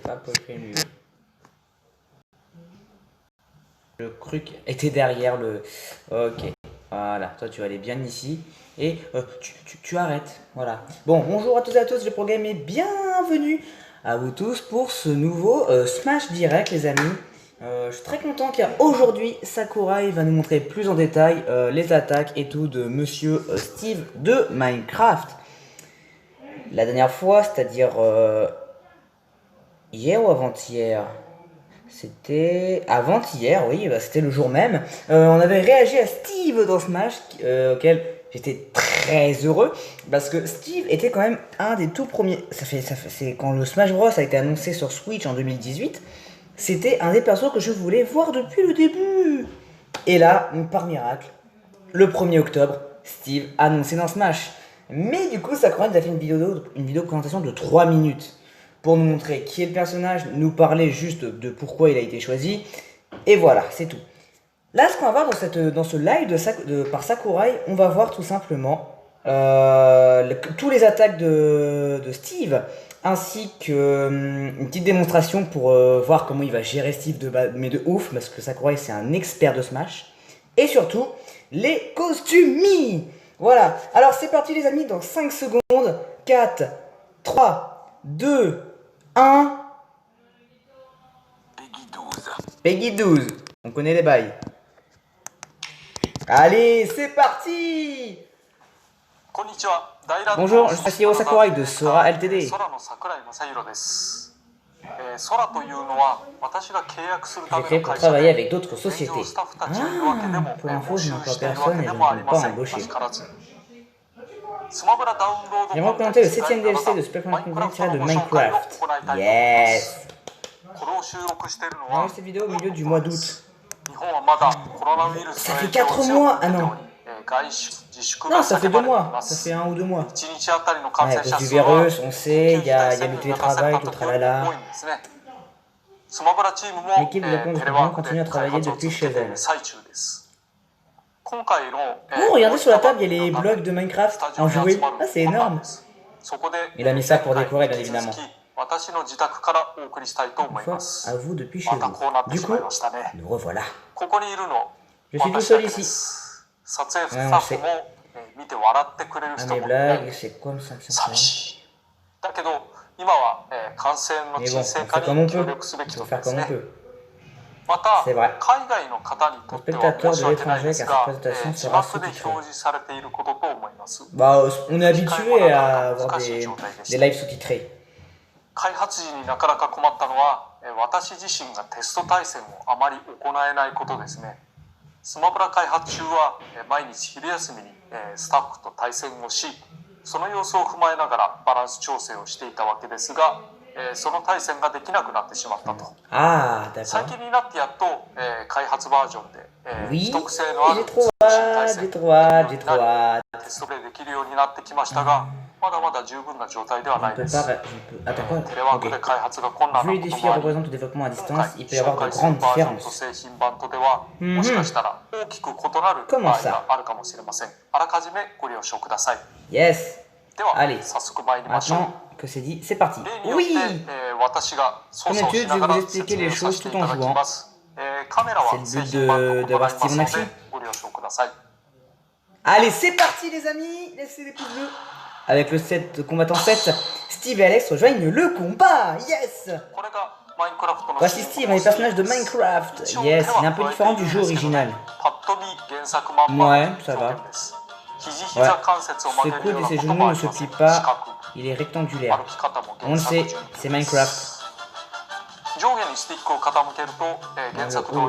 pas prévu. Le truc était derrière le... Ok, voilà, toi tu vas aller bien ici. Et tu arrêtes, voilà. Bon, bonjour à tous et à tous, le programme est bienvenue à vous tous pour ce nouveau Smash Direct, les amis. Je suis très content car aujourd'hui, Sakurai va nous montrer plus en détail les attaques et tout de Monsieur Steve de Minecraft. La dernière fois, c'est-à-dire hier ou avant-hier, c'était avant-hier, oui, bah, c'était le jour même. On avait réagi à Steve dans Smash, auquel j'étais très heureux parce que Steve était quand même un des tout premiers. C'est quand le Smash Bros a été annoncé sur Switch en 2018. C'était un des persos que je voulais voir depuis le début. Et là, par miracle, le 1er octobre, Steve annoncé dans Smash. Mais du coup, Sakurai nous a fait une vidéo présentation de 3 minutes pour nous montrer qui est le personnage, nous parler juste de pourquoi il a été choisi. Et voilà, c'est tout. Là, ce qu'on va voir dans ce live par Sakurai, on va voir tout simplement tous les attaques de Steve, ainsi qu'une petite démonstration pour voir comment il va gérer Steve mais de ouf, parce que Sakurai c'est un expert de Smash. Et surtout, les costumes. Voilà, alors c'est parti les amis, dans 5 secondes, 4, 3, 2, 1... Peggy 12. Peggy 12, on connaît les bails. Allez, c'est parti! Bonjour, je suis Hiro Sakurai de Sora LTD. J'ai créé pour travailler avec d'autres sociétés. Ah, pour info, je n'emploie personne et je ne compte pas embaucher. J'aimerais présenter le 7ème DLC de Super Mario Kart de Minecraft. Yes! J'enregistre cette vidéo au milieu du mois d'août. Ça fait 4 mois! Ah non! Non, ça fait 2 mois. Ça fait 1 ou 2 mois. Ouais, à cause du virus, on sait, il y a le télétravail, tout tralala. L'équipe de Japon continue à travailler depuis chez elle. Oh, regardez sur la table, il y a les blocs de Minecraft en jouet. Ah, c'est énorme. Il a mis ça pour décorer, bien évidemment. Une fois à vous depuis chez vous. Du coup, nous revoilà. Je suis tout seul ici. Ouais, on sait. Ah, mes blagues, c'est comme ça que ça se fait. Mais bon, on fait comme on peut. Il faut faire comme on peut. C'est vrai. Le spectateur de l'étranger car cette présentation sera sous-titrée. Bah, on est habitué à avoir des lives sous-titrés. 開発時になかなか困ったのは私自身がテスト対戦をあまり行えないことですね。スマブラ開発中は毎日昼休みにスタッフと対戦をし、その様子を踏まえながらバランス調整をしていたわけですが、その対戦ができなくなってしまったと。最近になってやっと開発バージョンで秘匿性のある通信対戦テストプレイできるようになってきましたが、まだまだ十分な状態ではないです。テレワークで開発が困難なこともあり、今回紹介するバージョンと製品版とでは、もしかしたら大きく異なる場合があるかもしれません。あらかじめご了承ください。 Yes. では、 Allez. 早速参りましょう。 Maintenant que c'est dit, c'est parti. 例によって、私が操作をしながら説明させていただきます。カメラは製品版と異なりますのでご了承ください。 Allez, c'est parti les amis. Laissez les pouces bleus. Avec le set combattant 7, Steve et Alex rejoignent le combat. Yes. Voici Steve, un des personnages de Minecraft. Yes, il est un peu différent du jeu original. Ouais, ça va. Ouais, ce coude et ses genoux ne se plient pas, il est rectangulaire. On le sait, c'est Minecraft. Oh,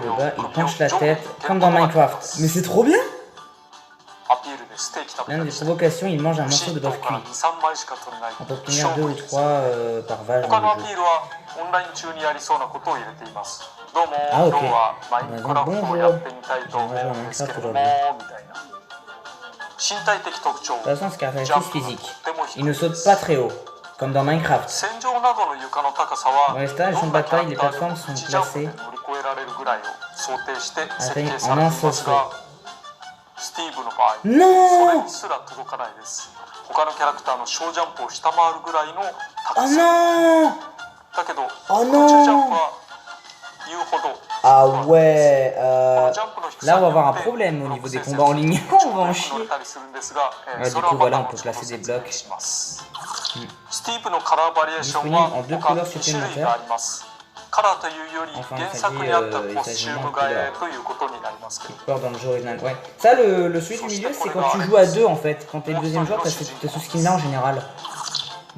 le bas, il penche la tête, comme dans Minecraft. Mais c'est trop bien! L'une des provocations, il mange un morceau de bœuf cuit. On peut obtenir 2 ou 3 par vache dans le jeu. Ah ok. Bonjour. J'aimerais jouer à Minecraft aujourd'hui. De toute façon, c'est caractéristique physique. Il ne saute pas très haut, comme dans Minecraft. Dans les stages de bataille, les plateformes sont placées en un seul fait. Non! Oh non! Oh ouais, このジャンプの低 là さ on va に avoir よ un って problème au ブロッ niveau ク des 戦 combats en 線 ligne. 超 On va en 乗 chier. れたりするんですが、 Ouais, そ du れは coup ま voilà, た on 後 peut ほど placer des 説明 blocs. します。スティープのカラーバリエーションは Disponible en deux 他 couleurs 2種類 supplémentaires. があります。カラーというより Enfin, 原 il 作 s'agit にあったコ il スチ s'agit ュー moins ム de 替え couleurs. ということになりますけど、 Couleurs dans le jeu original. Ouais. Ça, celui du milieu, c'est quand tu joues à deux en fait. Quand t'es le deuxième joueur, t'as ce skin là en général.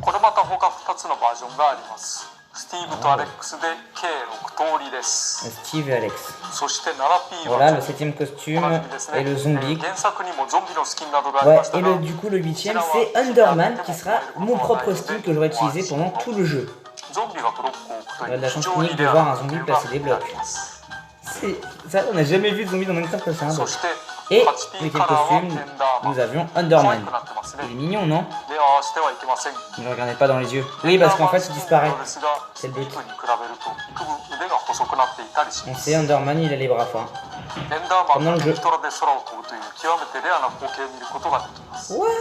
これまた他2つのバージョンがあります。スティーブとアレックスで計6通りです。 Steve et Alex. そして 7P は Voilà, le 7ème costume et le zombie. 原作にもゾンビのスキンなどがあり Ouais, ました et が、 du coup, le 8ème, c'est Underman qui sera mon propre skin que j'aurai utilisé pendant tout le jeu. ゾンビがブロックを置くと On い a う de la 非 chance 常に unique レ de ア voir な un モ zombie デルが placer des あ blocs. ります。 Ça, on n'a jamais vu de zombie dans Minecraft passer un そ bloc. して Et 8P avec カ le ラーは costume, エンダーマン nous avions 可愛 Underman. くなってますね。 Il est mignon, non? 目を合わせてはいけません。 Ne le regardez pas dans les yeux. Oui, parce qu'en fait, il disparaît. ですが、スティ C'est le ー but. ブに比べると幾分腕が細くなっていたりし On ます。 sait, Underman, il a les bras fins. エンダーマン Comme dans が le jeu. ネギトラで空を飛ぶという極めてレアな光景を見ることができます。 What?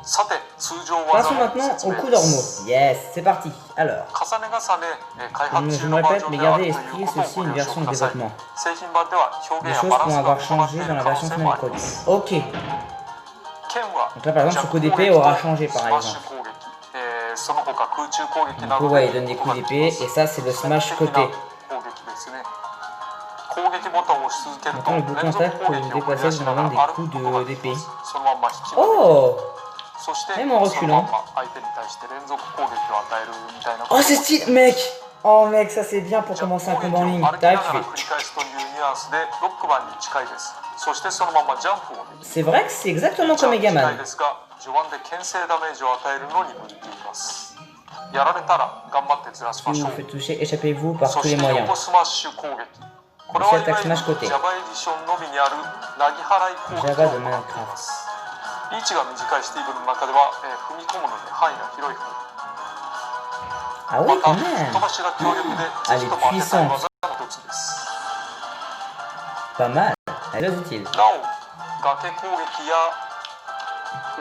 さて、通常技 Passons の maintenant 説 au 明 coup です。 d'ormeau. Yes, c'est parti. Alors, 重ね重ね開 comme 発 je 中 me のバー répète, ジョン mais である gardez という esprit, ことを ceci ご est une 了承 version く de ださい。 développement. 製品版では表 Les 現や choses バラン pourront スが avoir 異なってい changé る dans la 可能 version 性 semaine もありま produite. す。 Ok. 剣は Donc là, par exemple, ジャ ce ン coup プ攻 d'épée 撃 aura と changé, ス par マッシ exemple. ュ攻撃、その他空中攻撃 Du な coup, ど ouais, で il donne des 攻 coups d'épée, et ça, c'est le 撃 smash 的 côté. な攻撃ですね。攻撃ボタンを押し続けると Maintenant, le bouton 連続 attaque 攻 pour 撃 vous を繰り déplacer 出し en ながら donnant 歩 des くこ coups とができ d'épée. ます。そのまんま引き分け Oh! そして Même en そのま reculant. んま相手に対して連続攻撃を与えるみたいな Oh, c'est stylé, mec! Oh, mec, ça c'est bien pour ジャンプ commencer un 攻撃 combat en を ligne. 歩きな Tac, が tu ら fais. 繰り返すというニュアンスでロックマンに近いです。そしてそのままジャンプをでき C'est vrai que c'est exactement ちゃ comme 近い Megaman. ですが序盤で牽制ダメージを与えるのに向いています。やられたら頑張ってずらし Si まし vous ょ vous う。 faites toucher, échappez-vous par そ tous し les て moyens. 横スマッシュ攻撃。これはいわゆる Attaque smash côté. Java エディションのみにあるなぎ払い攻撃 Java を de 行っています。リーチが短いスティーブの中では、踏み込むので範囲が広い方。 Ah ま oui, た quand 吹っ même. 飛ばしが強力でぜひとも当てたい技の一つです。 Pas mal. Elle est utile. なお崖攻撃や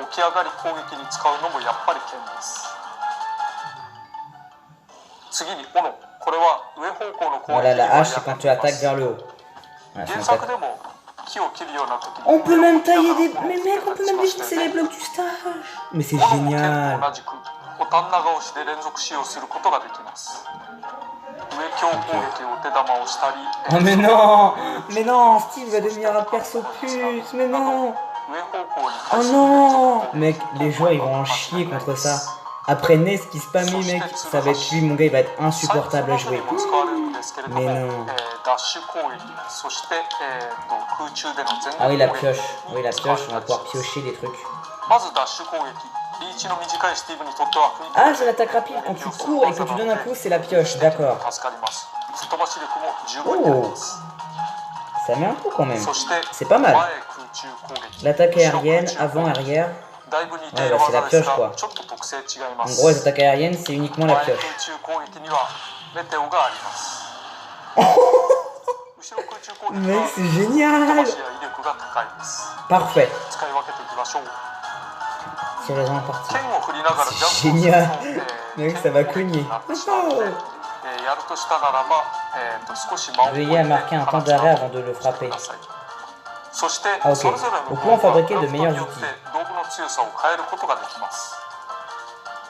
起き上がり攻撃に使うのもやっぱり剣です。次に斧。これは上方向の攻撃 Voilà, に la は hache, c'est 役 quand 立 tu ちま attaques す。 vers le haut. Voilà, 原 c'est 作 attaque. でも木を切るような時に On peut même tailler des. 斧を Mais 切 mec, った on り peut し même ました défoncer よ les ね。 blocs du stage. Mais c'est 斧も剣と génial. 同じくボタン長押しで連続使用することができます。上強攻撃を手玉をしたり、 Oh, mais non! Mais non, Steve va devenir un perso plus. Mais non! 上方向に Oh 回収 non! Mec, les joueurs ils vont en chier contre ça. Après Ness qui spammait, mec, ça va être lui, mon gars, il va être insupportable à 最 jouer. 初の後にも使われるんですけれども、 Mais non. ダッシュ攻撃、そして、空中での全 Ah oui, 力 la 攻撃 pioche. Oui, la に使わ pioche, れ on た va りし pouvoir ます。 piocher des trucs. まずダッシュ攻撃、リーチの短いスティーブにとっては踏み込 Ah, み c'est l'attaque rapide. Quand tu cours et que tu donnes un coup, c'est la pioche, d'accord. 助かります。吹っ飛ばし力も十分にあります。 Ça met un coup quand même. そして C'est pas 前 mal. 空中攻撃、 L'attaque 後ろ aérienne, 空中 avant 攻撃 arrière. だいぶ似て Ouais, いる bah, c'est la 技です pioche が quoi. ちょっと特性違いま En す。 gros, les attaques aériennes, c'est uniquement la 前空 pioche. 中攻撃にはメテオがあります。後ろ空中攻撃 Mec, は c'est 飛ば génial! しや威力が高いです。 Parfait. 使い分けていきましょう。 Tirez-en en partie. 剣を振りながらジャンプをす Génial. ると、 Mec, ça va cogner. なってしまうので、やるとしたならば、少し間を置いて Veuillez marquer un temps d'arrêt avant de le frapper. そして、 Ah, ok. それぞれの Au point fabriquer de クラフト meilleurs によって outils. 道具の強さを変えることができます。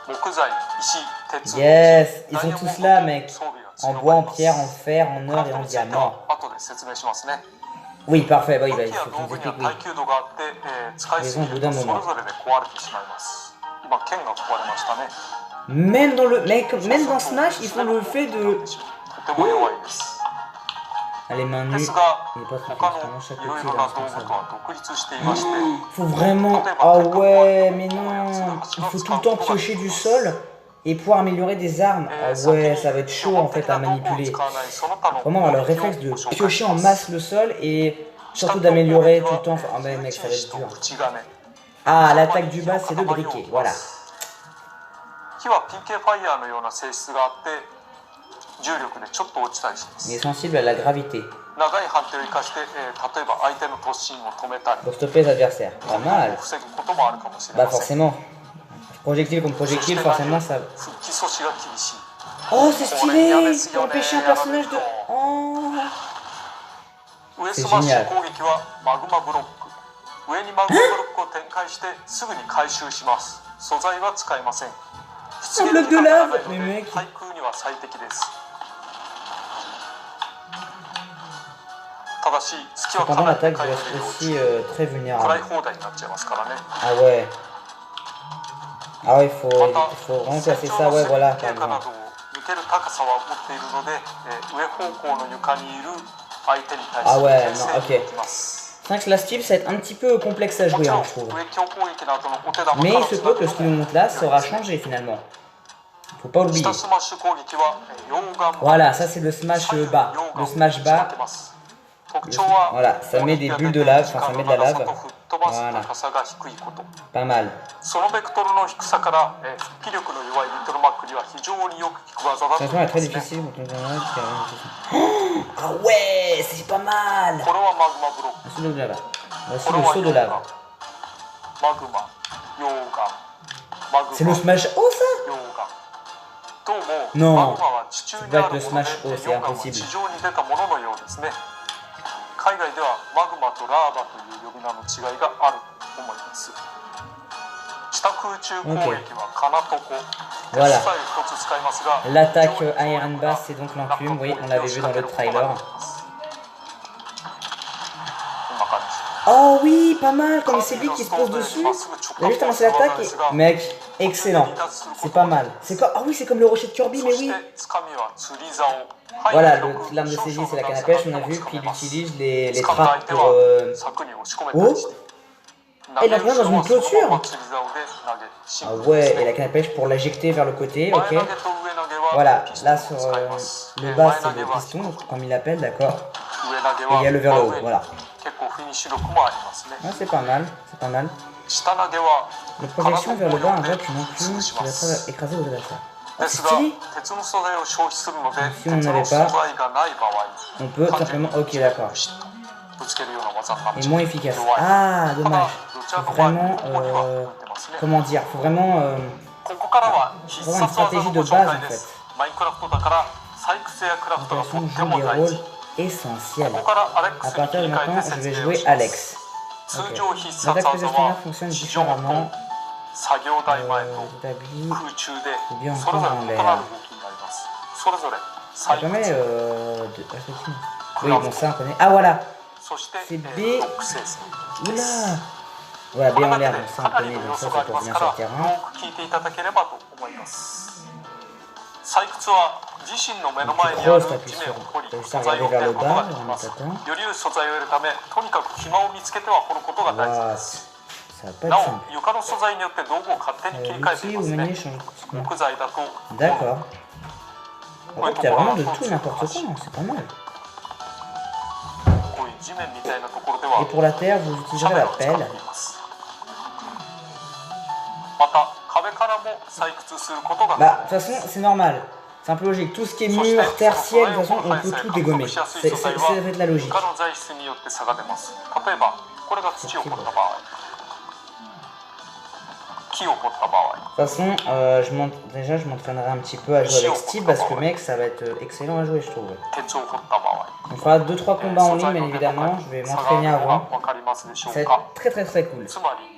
木材、石、鉄、 Yes, ils ダイ sont ヤモンド tous là, mec. 装備が En 強 bois, ま en ります pierre, en fer, en ク or ラフ et ト en について diamant. は後で説明しますね。 Oui, parfait. Bah oui, 武 bah, 器 il や faut 道 nous 具には expliquer. 耐久度があって、使いすぎるとそれぞれで壊れてしまいます。今、剣が壊れましたね。 Même dans le. Mec, même dans Smash, ils font le fait de. とても弱いです。 Ah, les mains で nues. すが、 Il n'est pas très 他 fort, の vraiment, chaque いろい outil ろ est な道具 indispensable. とは独立していまして、 Faut vraiment. Ah ouais, mais non. Il faut tout le temps piocher du sol et pouvoir améliorer des armes. Ah ouais, ça va être chaud en fait à manipuler. Vraiment avoir le réflexe de piocher en masse le sol et surtout d'améliorer tout le temps. Ah mais mec, ça va être dur. Ah, l'attaque du bas, c'est le briquet. Voilà. 火は PK ファイヤーのような性質があって、重力でちょっと落ちたりしま Il est す。 sensible à la gravité 長い判定を生かして、例えば相手の突進を止めたり、 pour stopper les adversaires. Pas 攻撃を mal. 防ぐこともあるかもしれ Bah ません。 forcément. Projectile contre そし projectile, て forcément 何より ça. 復帰阻止が厳しい。 Oh, c'est これ嫌で stylé! すよね。 Empêcher un やられ personnage る de. と Oh! 上 C'est スマッシュ génial. 攻撃はマグマブロック。上にマグマブロックを展開してすぐに回収します。素材は使いません。出現時間が長いので対空には最適です。ただし隙はか Cependant, なりで l'attaque かいの reste で aussi 食らい très vulnérable. 放題になっちゃいますからね。 Ah ouais. Ah ouais, また faut vraiment 戦 placer 場 ça, の ouais, スリ voilà, ー par 経過な exemple. どを抜ける高さは持っているので、上方向の床にいる相手に対 Ah して ouais, 牽 non, 制 ok. できます。 C'est vrai que la Steve, ça va être un petit peu complexe à も jouer, ちろ hein, ん je trouve. 上強攻撃の後のお手玉か Mais ら il つ se な peut ぐ que の ce que nous も montre là 良い sera ですね。 changé finalement. Faut pas oublier. 下スマッシュ攻撃は溶岩 Voilà, ça c'est le smash 左右に bas. 溶 Le 岩を smash 仕掛 bas, けます。特徴は voilà, ça met des bulles de lave, enfin ça met de la 時間 lave. の長さと吹っ飛ばす Voilà, 高さが低いこと。 pas mal. そのベクトルの低さから、復帰力の弱いリトルマックには非常によく効く技だと De 言 toute い façon, elle est ます très ね。 difficile pour ton personnage qui a rien de tout ça. Ah ouais, c'est pas mal! これはマグマブロック。 Un saut de lave. こ Voici れ le は saut 溶 de 岩。 lave. マグマ、溶岩、マグ C'est le マ、 smash haut ça? 溶岩。どうも Non マグマは地中にあるもので Ça doit être le smash haut, c'est 溶岩は impossible. 地上に出たもののようですね。海外ではマグマとラーバという呼び名の違いがあると思います。下空中攻撃はカナトコ。 Voilà. 鉄さえ一つ使いますが、 L'attaque Iron Bass, c'est donc l'enclume. Vous voyez, on l'avait vu dans le trailer. こんな感じ。 Oh oui, pas mal, comme c'est lui qui se pose dessus. T'as juste commencé l'attaque et... Mec, excellent. C'est pas mal. C'est quoi? Ah oui, c'est comme le rocher de Kirby, mais そし oui. てつかみは釣り竿。 Voilà, l'arme de CJ, c'est la canne à pêche, on a vu, puis il utilise les 掴んだ相 trappes 手 pour... は柵に押し込めたりして Ah, il a rien dans une clôture. 投げ後ろはそのまま釣り竿で投げシン Ah プルです ouais, et ね la canne à pêche pour l'éjecter vers le côté, 前 ok. 投げと上投げは Voilà, ピストン là を sur 使います le 前 bas, 投 c'est げ le は piston, comme il l'appelle, d'accord. 上投げ Et il y a le は vers le haut, 真上に voilà. 結構フィニッシュ力もありますね Ah, c'est pas mal, c'est pas mal. 下投げは La projection vers le bas 体 invoque une を enclume 潰し qui ま va す écraser vos adversaires. で Oh, す c'est が stylé. 鉄の素材を消費するので Si on 鉄 n'avait の素 pas, 材がない場合 on peut 単純 simplement... に Ok, d'accord. ぶつけるような技になっ Et ちゃ moins う efficace. 弱い Ah, ただ dommage. どちら Faut の場合も vraiment... ここには向いてますね comment dire? Faut vraiment... ここからは必 vraiment une 殺技 stratégie の de ご紹 base 介 en で fait. す。マインクラフトだから採掘やクラフトがと L'interaction って joue も des 大 rôles 事。 essentiels. ここからアレック À スに切 partir de り替え maintenant, て je 説 vais 明を jouer します。 Alex. 通常必殺 L'attaque 技 spéciale は fonctionne 地上と différemment. 作業台前と Établi. 空中で ou bien それぞ encore en れ異なる l'air. 動きになります。それぞれ Ça 採 permet 掘、 de... Oui, bon, ça on connaît. Ah, voilà. そして c'est ロ B ック生成で Oula. す。 Voilà, こ bien の en 中 l'air, で donc ça か on なり connaît, の donc 要 ça 素 c'est があり pour ます venir か sur ら le よ terrain. く聞いていただければと思います。採掘は自身の目の前にある地面を掘り素材を得ることができます。より良い素材を得るためとにかく暇を見つけては掘ることが大事です。 Ça va pas な être お simple. 床の素材によって道具を勝手に切り替えて L'outil いま ou す menu ね。 change automatiquement. 木材だと D'accord. En こういう fait, と y a ころ vraiment の de tout et n'importe quoi, hein, c'est pas mal. こういう地面みたいなところで Et は pour la terre, vous シャ utiliserez ベ la ルを使ってい pelle. ます。また壁からも採掘することが Bah, de toute façon, c'est normal. C'est un peu logique. Tout ce qui est そして mur, terre, その ciel, de 素 toute 材を façon, on 返 peut せ tout 獲 dégommer. 得しやすい Ça 素材 va は être la logique. 床の材質によって差が出ます。例えばこれが土を掘った場合、木を掘った場合、 De toute façon, déjà, je m'entraînerai un petit peu à jouer avec Steve parce que mec, ça va être excellent à jouer, je trouve. 鉄を掘った場合、 On fera 2-3 combats en ligne, bien évidemment. Je vais 差があ m'entraîner るのが avant. 分かりますでしょ Ça う va か。 être très très très cool. つまり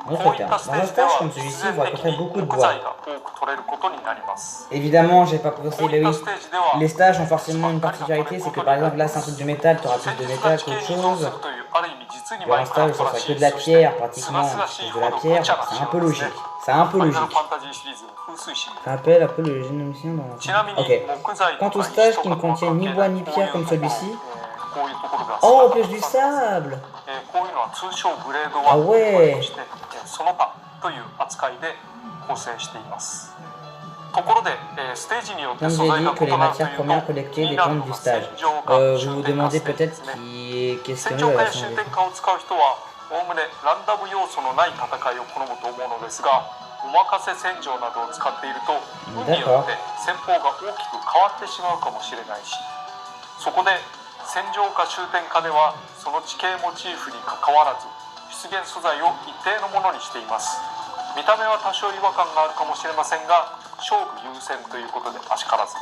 Un こう autre いっ cas. たス Dans テー un ジで stage は comme 必 celui-ci, 然 vous 的 rencontrez に beaucoup de 木 bois. 材が多く取れることになります。 Évidemment, j'ai pas pensé, こう mais いった oui. ステージでは Les stages ont forcément une particularité, c'est que par exemple là c'est un truc de métal, tu auras plus 戦 de 術が métal 地 qu'autre 形に移動す chose. るというある意味実に Pour マイ un ンクラ stage, フト ça ら sera し que い、 de la そして pierre す pratiquement, がすが c'est しい de ほ la ど pierre, 無茶な c'est 仕 un 様 peu です logique. ね。 C'est un peu ファイナ logique. ルファンタジーシリーズの風水師。 Ça rappelle un peu le génomicien dans ちなみに Ok. 木材と Quant か aux 石 stages と qui か ne とは contiennent 関 ni 係 bois ない ni こう pierre いう comme ところ、celui-ci. こういうところが Oh, 姿 piège du がつかんで sable! こういうのは通称グレードあ1とウェイして、その他という扱いで構成しています。ところで、ステージによって Comme 素 j'ai 材 dit が que 異 les なるとい matières う premières と気 collectées になる dépendent の du が stage. 戦場か Vous 終 vous 点化 demandez ステージで peut-être すね。 qu'est-ce 戦 qu'il y 場 a 化 là や終点化を使う人はおおむねランダム要素のない戦いを好むと思うのですが、お任せ戦場などを使っていると運によって戦法が大きく変わってしまうかもしれないし、そこで戦場化終点化ではその地形モチーフにかかわらず出現素材を一定のものにしています。見た目は多少違和感があるかもしれませんが、勝負優先ということであしからず。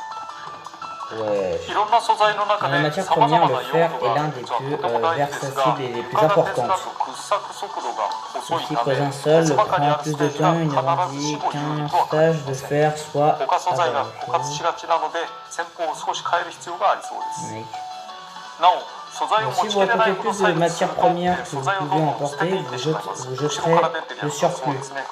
Ouais. いろんな素材の中 Dans la で matière 様々 première, な le 用 fer 途 est が l'un あ des る実は plus とても大事ですが、 versatiles et les 一 plus 般な鉄 importantes. だと掘削速度が遅い Si た pose め、 un sol, 鉄 le ばかり prend 扱 plus って de いるが temps, il nous 必ずし rendit も有利 qu'un とは限り stage ま de せん。 fer soit 他素材が枯渇 avantageux. しがちなので、戦法を少し変える必要がありそうです。 Mec. なお、素材を Si 持 vous ちきれない rapportez ほど plus 採 de 掘する matières と、 premières que 素 vous 材をどん pouvez どん捨ててい emporter, ってしまいます。 vous 後ろ jeterez から出てるや le つはそうで surplus. すね。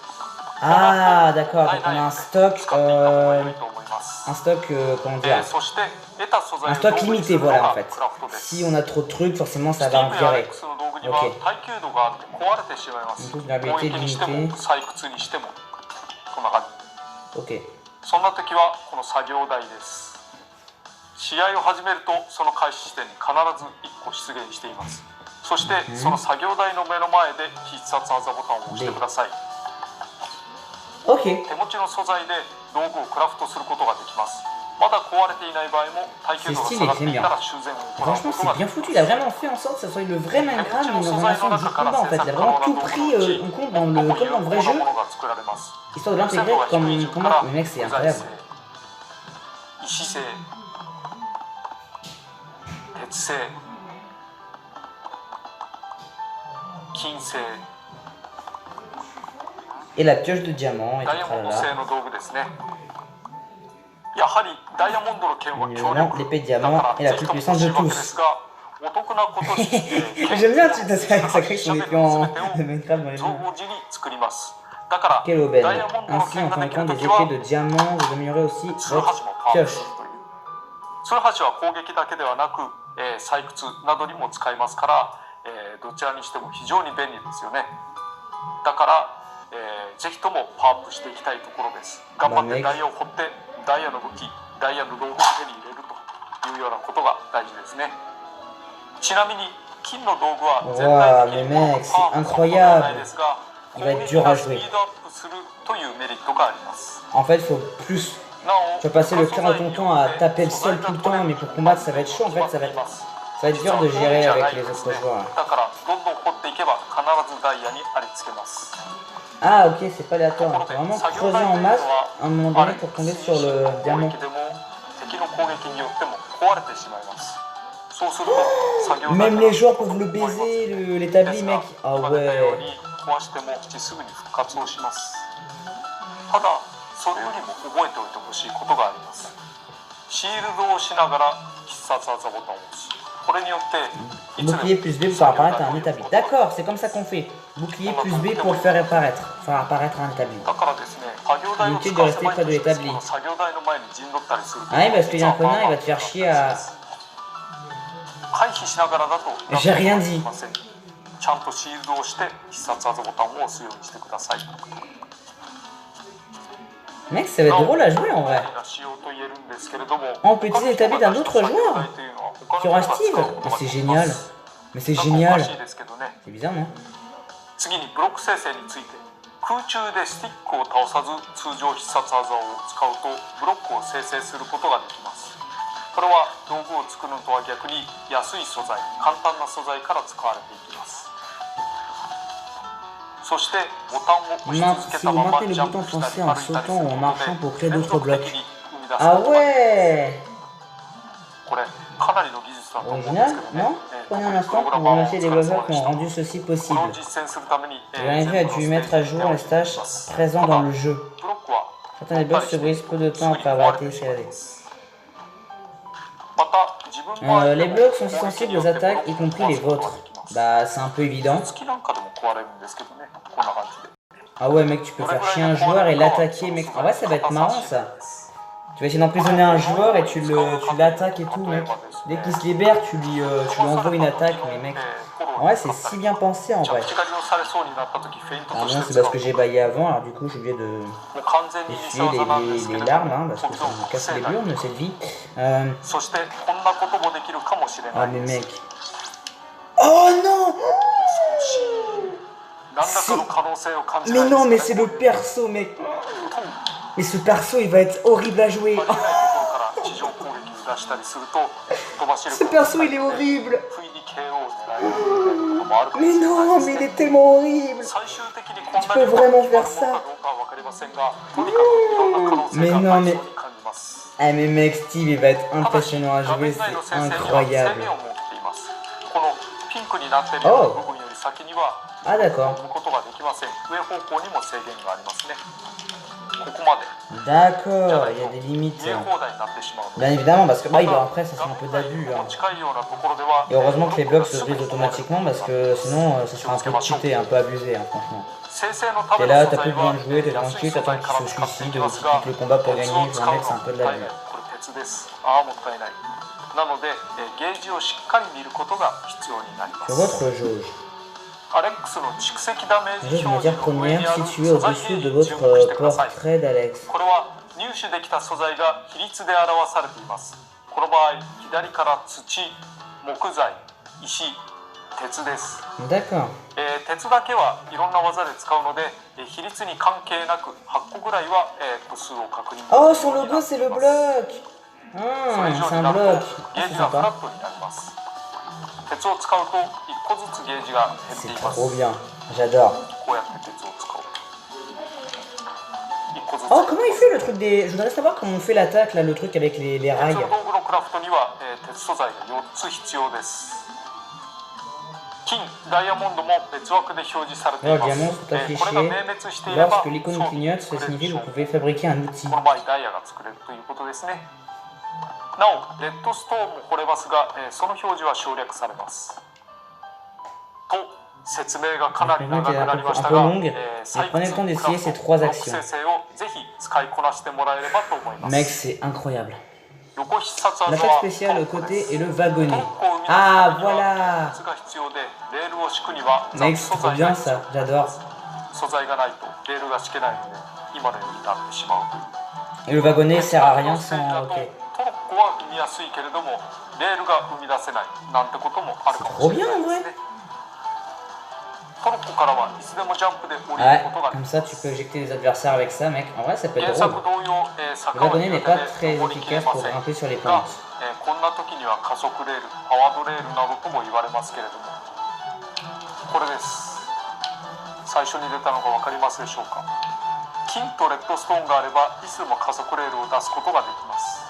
Ah, d'accord, ない donc な on い a の un で stock, 使っていった方が良いと思います。 un stock, comment dire, そして得た素材 un を stock 道具にす limité, るの voilà en が fait. クラフトです。 Si on a trop de trucs, forcément ス ça テ va ィーブやアレッ empirer. クスの道具には Ok. 耐久度があって壊れてしまいます。 Donc 攻 durabilité 撃にしても limitée. 採掘にしてもこんな感じ。 Ok. そんな時はこの作業台です。試合を始めるとその開始地点に必ず1個出現しています。そしてその作業台の目の前で必殺技ボタンを押してください。 Ok. 手持ちの素材で道具をクラフトすることができます。まだ壊れていない場合も耐久度が下がっていたら修繕を行う Franchement, ことが c'est で bien き foutu. ま Il a す。 vraiment fait en sorte que ça soit le vrai Minecraft, mais dans un ensemble du combat en fait. Il a vraiment tout pris en compte dans le, comme dans le vrai jeu, histoire de l'intégrer comme combat. Mais mec, c'est incroyable. 石製、鉄製、金製、 Et la pioche de diamant et ダイヤ tout モンド ça 製 là. の道具ですね。やはりダイヤモンドの剣は強 Évidemment, 力 l'épée de だ diamant から est la ぜひ plus とも puissante 欲し de いわけです tous. が、お得なことに J'aime bien tu t'as avec son épée en Minecraft dans les jeux. 同時に作ります。だから Quelle aubaine. ダイヤモンドの Ainsi, 剣 en ができる fabriquant と des きは épées de diamant, vous améliorez aussi ツルハ votre シもパワーアップ pioche. するという。ツルハシは攻撃だけではなく、採掘などにも使えますから、どちらにしても非常に便利ですよね。だから、ぜひともパワーアップしていきたいところです。頑張ってダイヤを掘ってダイヤの武器、ダイヤの道具を手に入れるというようなことが大事ですね。ちなみに金の道具は全体的にもパワーアップすることではないですが、攻撃がスピードアップするというメリットがあります。 En fait, il faut plus. なお、 Tu vas passer le quart de ton temps à taper le sol tout le temps, mais pour combattre, ça va être chaud en fait, ça va être dur de gérer avec les autres joueurs. だからどんどん掘っていけば必ずダイヤにありつけます。 Ah, ok, c'est pas aléatoire. Il faut vraiment creuser en masse à un moment donné pour tomber sur le 攻 diamant. 撃でも敵の攻撃によっても壊れてしまいます。そうすると作業台 Même les joueurs peuvent le baiser, l'établi, mec. Ah 今出たよう ouais. に壊してもすぐに復活をします。ただそれよりも覚えておいてほしいことがあります。シールドをしながら必殺技ボタンを押す。これによっていつでも Bouclier plus B pour faire apparaître un établi. D'accord, c'est comme ça qu'on fait. Bouclier plus B pour le faire apparaître. Faire apparaître un établi. だからですね、作業台を使わせばいいんですけど、作業台の前に陣取ったりすると Ah oui, parce qu'il y a un connard, il va te faire chier à. 回避しながらだと J'ai rien dit. ちゃんとシールドをして必殺技ボタンを押すようにしてください。 Mec, ça va être drôle à jouer en vrai. On peut utiliser l'établi d'un autre joueur qui aura Steve. Mais c'est génial. Mais c'est génial. C'est bizarre, non? 次にブロック生成について、空中でスティックを倒さず通常必殺技を使うとブロックを生成することができます。これは道具を作るのとは逆に安い素材、簡単な素材から使われていきます。そしてボタンを押し続け Si た vous まま maintenez ジ le ャンプ bouton したり foncé en 歩いたりす sautant る ou こ en と marchant で pour créer 連 d'autres 続 blocs. 的に生み出す Ah ことができます。 ouais! これかなりの技術だと思うんです Original, けどね。 non? Prenez un instant pour remercier les développeurs qui ont rendu ceci これ possible. を実践するために L'ONG a dû mettre à jour les tâches présentes dans le jeu. ブロックは Certains des blocs se brisent peu de temps après avoir été scellés. また自分の Les blocs sont aussi sensibles aux attaques, y compris les vôtres. Bah, c'est un peu évident. 好きなんかでも壊れるんですけどね。こんな感じで。 Ah ouais, mec, tu peux faire chier un joueur et l'attaquer, mec. En vrai, ça va être marrant ça. Tu vas essayer d'emprisonner un joueur et tu l'attaques et tout, mec. Dès qu'il se libère, tu lui envoies une attaque, mais mec. En vrai, c'est si bien pensé en vrai. Ah non, c'est parce que j'ai baillé avant, alors du coup, je suis obligé de essuyer les larmes, hein, parce que ça me casse les burnes cette vie. Ah, mais mec. Oh non! Mais non, mais c'est le perso, mec. Mais ce perso, il va être horrible à jouer. Ce perso, il est horrible. Mais non, mais il est tellement horrible. Tu peux vraiment faire ça. せんが、とにかくいろんな可能性がありそうに感じます。Ah mais mec, Steve il va être ただし、 impressionnant à 画 jouer, 面内の c'est 先生には制 incroyable. 限を設けています。このピンクになっているような部分より先には Ah d'accord. 飛ぶことができません。上方向にも制限がありますね。ここまで。 D'accord, il y a des limites. 見え放題になってしまうので。 Bien évidemment, parce que bah, また après ça serait un peu 画面 d'abus. 内に Hein. 近いようなところでは Et heureusement que les ブロッ blocs ク se がすぐ brisent に壊れる automatiquement parce que sinon ça serait un peu cheaté, un peu abusé, hein, franchement. 生成のた T'es めの là, 素 t'as 材 plus besoin は de jouer, t'es 安い tranquille, 素 t'attends 材 qu'il から se 使ってい suicide き ou ますが、 qu'il quitte le combat pour 鉄 gagner. を Enfin 使う mec, の c'est un は peu de 大 l'abus. 概これ鉄です。ああもったいない。なのでゲージをしっかり見ることが必要になりま Sur す。 votre jauge. アレックスの蓄積ダメージ Jauge 表 matière 示の上に première ある située 素材 au-dessus ゲ de ージに注目して votre ください。 portrait d'Alex. これは入手できた素材が比率で表されています。この場合、左から土、木材、石、鉄です。D'accord. 鉄だけはいろんな技で使うので、比率に関係なく8個ぐらいは、個数を確認。 Oh, son logo c'est le bloc. それ以 Ah, 上 c'est に un なると bloc. ゲ Ah, ージ c'est がフラ sympa. ットになります。鉄を使うと1個ずつゲージが減ってい C'est ます。 trop bien. J'adore. こうやって鉄を使うと1個ずつ。 Oh, comment il fait le truc des... Je voudrais savoir comment on fait l'attaque là, le truc avec les 鉄 rails. の道具のクラフトには、鉄素材が4つ必要です。金、ダイヤモンドも別枠で表示されてい Alors, ます。 diamant sont これが affichés. 明滅していれば Lorsque l'icône clignote, ça signifie que vous pouvez fabriquer un outil. この場合ダイヤが作れるということですね。なお、レッドストーンも掘れますが、その表示は省略されます。と説明がかなり長くなりましたが、採掘、クラフト、ブロック生成をぜひ使いこなしてもらえればと思います。 Mec, c'est incroyable. 横必殺技 L'attaque は spéciale ト au ルコで côté す。 et le トル wagonnet. コを生み出す Ah, ためには voilà. 鉄が必要で、レールを敷くにはザ Mec, ク c'est 素 trop 材 bien が必要 ça. J'adore. 素材がないとレールが敷けないので今のようになってしまうという。 Et le wagonnet sert à rien ステージ sans... だと Ok. トロッコは生みやすいけれどもレールが生み出せないなんてこともあるかもしれないですね。トロッコからはいつでもジャンプで降りる Ouais, ことがで comme き ça ま tu す。 peux éjecter les adversaires avec ça, mec. En vrai, ça peut 原 être 作 drôle. 同様、 Le 坂は wagonnet 苦 n'est 手 pas で très 登りきれ efficace ま pour せん grimper sur les が、 plantes. こんな時には加速レール、パワードレールなどとも言われますけれども、これです。最初に出たのが分かりますでしょうか。金とレッドストーンがあればいつでも加速レールを出すことができます。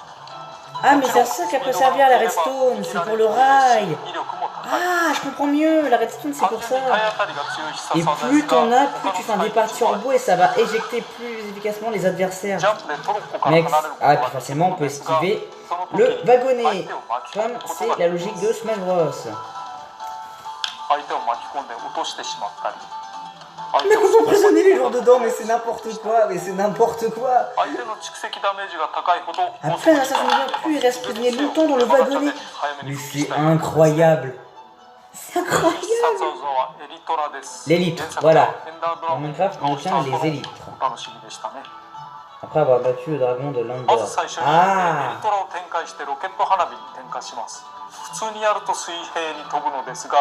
Ah, mais c'est à ça qu'elle peut servir la redstone, c'est pour le rail. 威力も高い。 Ah, je comprends mieux, la redstone c'est 単 pour 純 ça. に体当たりが強い必殺 Et 技で plus すが、 t'en as, plus 他 tu の fais un 使い départ 道は turbo et ça va éjecter plus efficacement les adversaires. ジャンプでトロッコから Mec, 離れること ah, が puis できる facilement の on peut ですが、 esquiver その時 le に wagonnet, 相手を巻き込 comme むこと c'est が la でき logique ま de す。 Smash Bros. 相手を巻き込んで落としてしまったり、 Mais vous emprisonnez les gens dedans, mais c'est n'importe quoi, mais c'est n'importe quoi. 相手の蓄積ダメージが高いほど Après, là, ça je ne viens plus, il reste prisonnier longtemps dans le wagonnet. Mais c'est incroyable. C'est incroyable. L'élite, voilà. Dans Minecraft, on obtient les élytres. Après avoir battu le dragon de ま Landor. ず最初にエリ Ah. トラを展開してロケット花火に点火します。普通にやると水平に飛ぶのですが、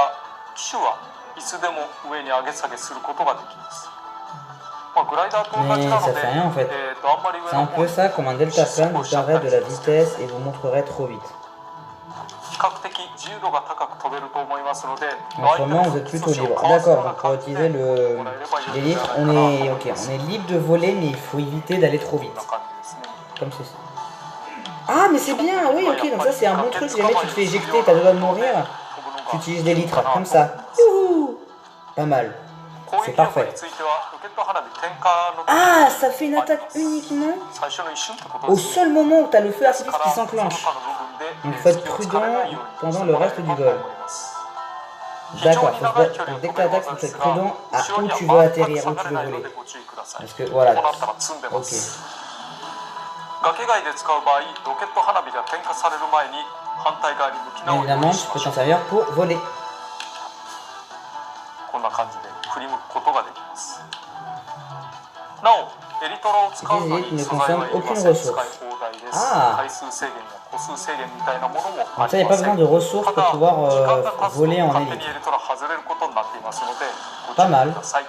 機種はいつでも上に上げ下げすることができます。まあ、グライダーと同じなの Mais ça で、 fait rien en fait. あんまり上 C'est の un 方 peu に ça, comme un deltaplane vous paraît de la vitesse et vous montrerait trop vite. 比較的自由度が高く飛べると思いますので、 En ce moment, vous êtes plutôt libre. D'accord, donc pour utiliser l'élite, on est ok, on est libre de voler, mais il faut éviter d'aller trop こん vite. な感じですね。 Comme ceci. Ah, mais c'est bien, oui, ok, donc ça c'est un bon truc. Si jamais tu te fais éjecter et t'as besoin de mourir, tu utilises l'élite, comme ça. Youhou! Pas mal. 攻撃力についてはロケット花火点火の時 Ah, ça fait une attaque uniquement 最初の一瞬ってこと au ですね。 seul moment où t'as le feu です d'artifice から qui その他 s'enclenche. の部分で Donc faut être 隙を突か prudent れないように pendant して le もらえ reste れ du ばと vol. 思います。 D'accord, donc dès que t'attaques, faut être prudent à où tu veux atterrir, où tu veux voler. Parce que voilà. こうなったら積んでま Ok. す。崖外で使う場合、ロケット花火が点火される前に反対側に向き Bien 直るよう évidemment, に tu しま peux しょ t'en う。 servir pour voler. こんな感じで振り向くことができます。なお、エリトラを使うのに素材はいりません。使い放題です。回数制限や個数制限みたいなものもあ Donc ça, il り n'y a ま pas せ besoin ん。 de ressources た pour だ、 pouvoir 時間が経つと voler en 勝手に élite. エリトラ外れることになっていますので、ご注 Pas 意 mal. ください。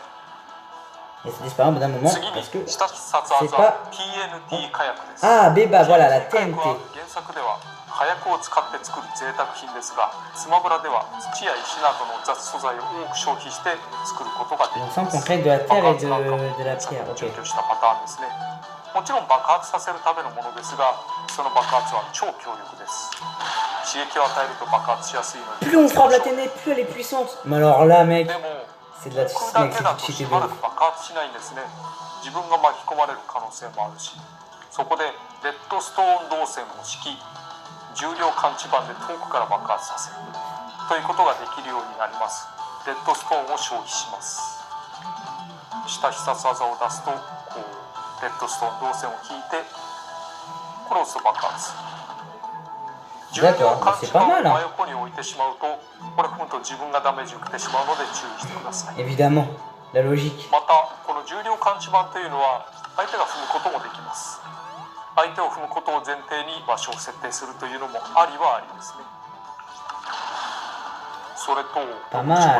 Et ça disparaît au bout d'un moment 次に parce que... 下必殺 c'est 技 pas- TNT 火薬です。 Ah, Beba, voilà, la TNT 火薬 TNT. は原作では火薬を使って作る贅沢品ですが、スマブラでは土や石などの雑素材を多く消費して作ることができ Il me ま semble す。 qu'on crée de la terre et 爆発なんかも de la 原作 pierre. を Ok. 準拠したパターンですね。もちろん爆発させるためのものですが、その爆発は超強力です。刺激を与えると爆発しやすいので、 Plus on frappe la TNT, plus elle est puissante. Mais alors là, mec, でも c'est de la 置くだ mec, け c'est だ du と cheaté し de ばら ouf. く爆発しないんですね。自分が巻き込まれる可能性もあるし、そこでレッドストーン導線を敷き、重量感知板で遠くから爆発させるということができるようになります。レッドストーンを消費します。下必殺技を出すと、こうレッドストーン導線を引いてこれを押すと爆発。重量感知板を真横に置いてしまうと、これ踏むと自分がダメージを受けてしまうので注意してください。 Évidemment, la logique. またこの重量感知板というのは相手が踏むこともできます。相手を踏むことを前提に場所を設定するというのもありはありですね。それと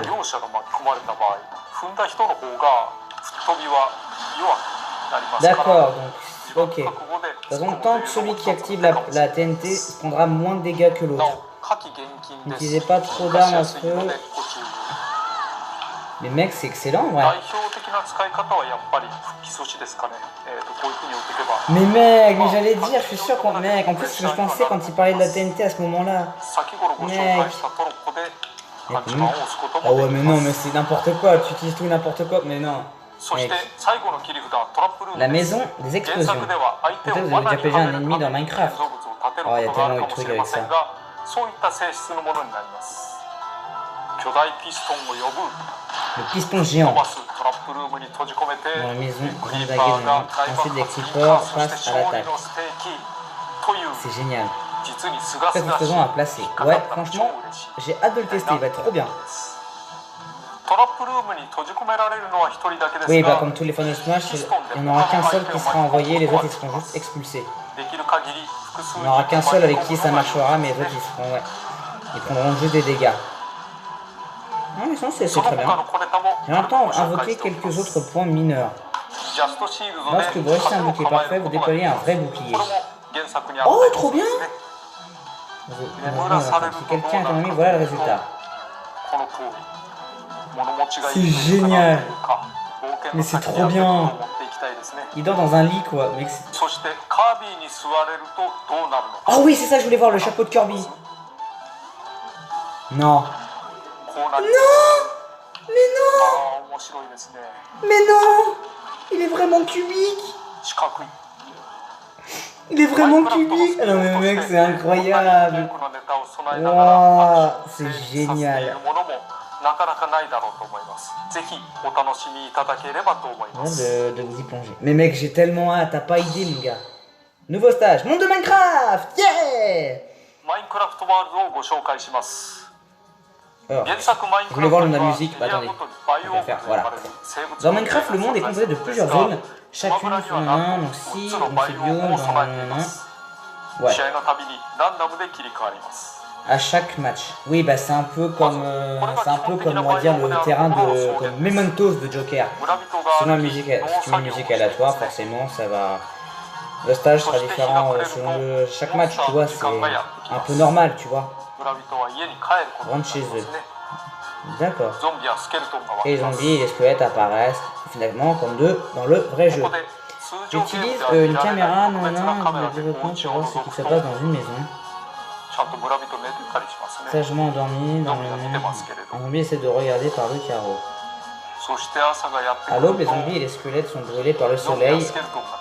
両者が巻き込まれた場合、踏んだ人の方が吹っ飛びは弱くなりますから。 D'accord, donc, ok. De toute façon, tant que celui qui active la TNT prendra moins de dégâts que l'autre. N'utilisez pas trop d'armes à feu. Mais mec, c'est excellent, ouais. Mais mec, mais j'allais dire, je suis sûr qu'on... Mec, en plus, je pensais quand il parlait de la TNT à ce moment-là. Mec. Ah ouais, mais non, mais c'est n'importe quoi, tu utilises tout et n'importe quoi, mais non. Mec. La maison des explosions. Peut-être vous avez déjà piégé un ennemi dans Minecraft. Oh, il y a tellement eu de trucs avec ça. Le piston géant. Dans la maison, grande baguette dans la maison. Ensuite, l'export passe à l'attaque. C'est génial. Très satisfaisant à placer. Ouais, franchement, j'ai hâte de le tester, il va être trop bien. Oui, bah comme tous les fans de Smash, il n'y en aura qu'un seul qui sera envoyé, les autres ils seront juste expulsés. Il n'y en aura qu'un seul avec qui ça marchera, mais les autres ils seront, ouais, ils prendront juste des dégâts. Non, mais sinon c'est très bien. J'ai longtemps invoqué quelques autres points mineurs. Lorsque vous réussissez un bouclier parfait, vous déployez un vrai bouclier. Oh, trop bien! Si quelqu'un est ennemi, voilà le résultat. C'est génial! Mais c'est trop bien! Il dort dans un lit quoi. Mec, oh oui, c'est ça, je voulais voir le chapeau de Kirby. Non. Non! Mais non! Mais non! Il est vraiment cubique! Il est vraiment cubique! Ah non mais mec, c'est incroyable! Waouh, c'est génial! De vous y plonger. Mais mec, j'ai tellement hâte, t'as pas idée mon gars. Nouveau stage, monde de Minecraft! Yeah! Alors, je voulais voir la musique, bah attendez, je vais faire, voilà. Dans Minecraft, le monde est composé de plusieurs zones, chacune sur un, donc si, donc c'est biome, dans ouais. À chaque match. Oui, bah c'est un peu comme, on va dire, le terrain de comme Mementos de Joker. Selon la musique, si tu mets une musique aléatoire, forcément, ça va... Le stage sera différent selon chaque match, tu vois, c'est un peu normal, tu vois. Rentre chez eux. D'accord. Et les zombies et les squelettes apparaissent finalement comme deux dans le vrai jeu. J'utilise une caméra, non, de développement pour voir ce qui se passe dans une maison. Sagement endormi dans le monde. Un zombie essaie de regarder par le carreau. À l'aube, les zombies et les squelettes sont brûlés par le soleil.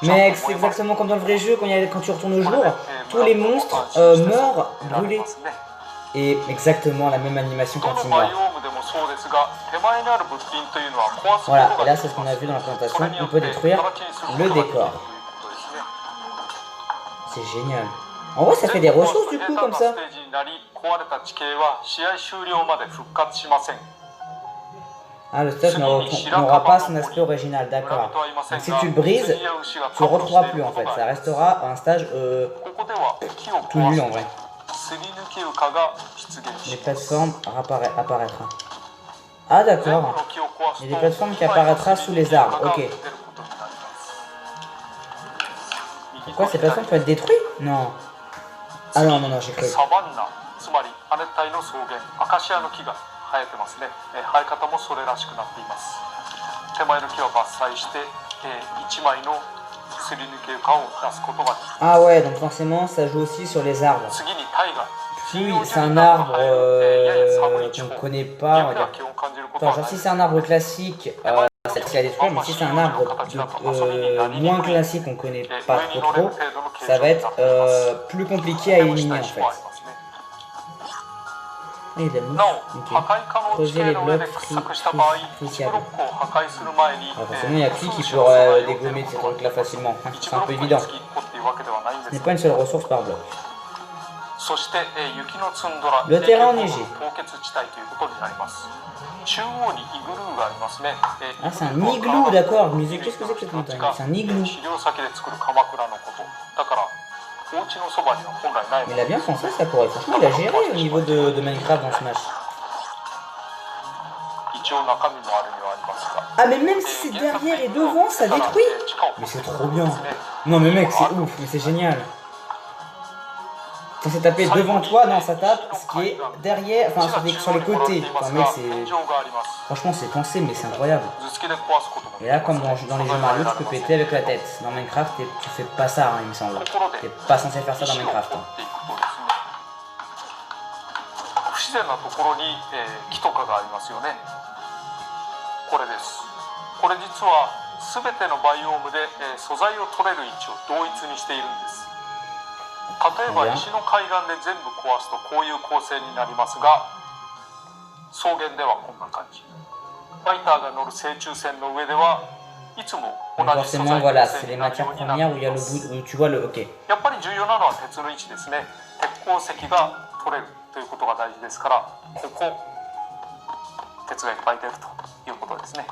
Mec, c'est exactement comme dans le vrai jeu, quand tu retournes au jour, tous les monstres meurent brûlés. Et exactement la même animation quand ils meurent. Voilà, et là c'est ce qu'on a vu dans la présentation, on peut détruire le décor. C'est génial. En vrai ça fait des ressources du coup comme ça. Ah, le stage n'aura pas son aspect original, d'accord. Donc si tu le brises, tu le retrouveras plus en fait. Ça restera un stage tout nul en vrai. Les plateformes apparaîtra. Ah d'accord. Il y a des plateformes qui apparaîtra sous les arbres, ok. Pourquoi ces plateformes peuvent être détruites? Non. Ah non, non, non, j'ai cru. サバンナ、つまり亜熱帯の草原、アカシアの木が生えてますね。生え方もそれらしくなっています。手前の木は伐採して、1枚のすり抜け床を出すことができます。Ah ouais, donc forcément, ça joue aussi sur les arbres. 次にタイガ。Plus c'est un arbre qu'on ne connaît pas, on va dire. Enfin, genre si c'est un arbre classique, c'est facile à détruire, mais si c'est un arbre moins classique qu'on ne connaît pas trop, ça va être plus compliqué à éliminer en fait. Ah, il y a de la mousse. Ok. Creuser les blocs friables. Alors forcément, il n'y a que lui qui pourra dégommer ces trucs-là facilement. C'est un peu évident. Ce n'est pas une seule ressource par bloc. Le terrain enneigé. Ah, c'est un igloo, d'accord. Mais qu'est-ce que c'est que cette montagne? C'est un igloo. Mais il a bien pensé ça pour être. Franchement, il a géré au niveau de Minecraft dans Smash. Ah, mais même si c'est derrière et devant, ça détruit. Mais c'est trop bien. Non, mais mec, c'est ouf, mais c'est génial. Quand c'est tapé devant toi, non, ça tape ce qui est derrière, enfin sur les côtés. Enfin, mec, c'est. Franchement, c'est pensé, mais c'est incroyable. Et là, comme dans les jeux Mario, tu peux péter avec la tête. Dans Minecraft, tu fais pas ça, hein, il me semble. T'es pas censé faire ça dans Minecraft. Hein. Mais forcément, voilà, c'est les matières premières où il y a le bout, où tu vois le. Ok. ということが大事ですから、ここ鉄がいっぱい出るということですね。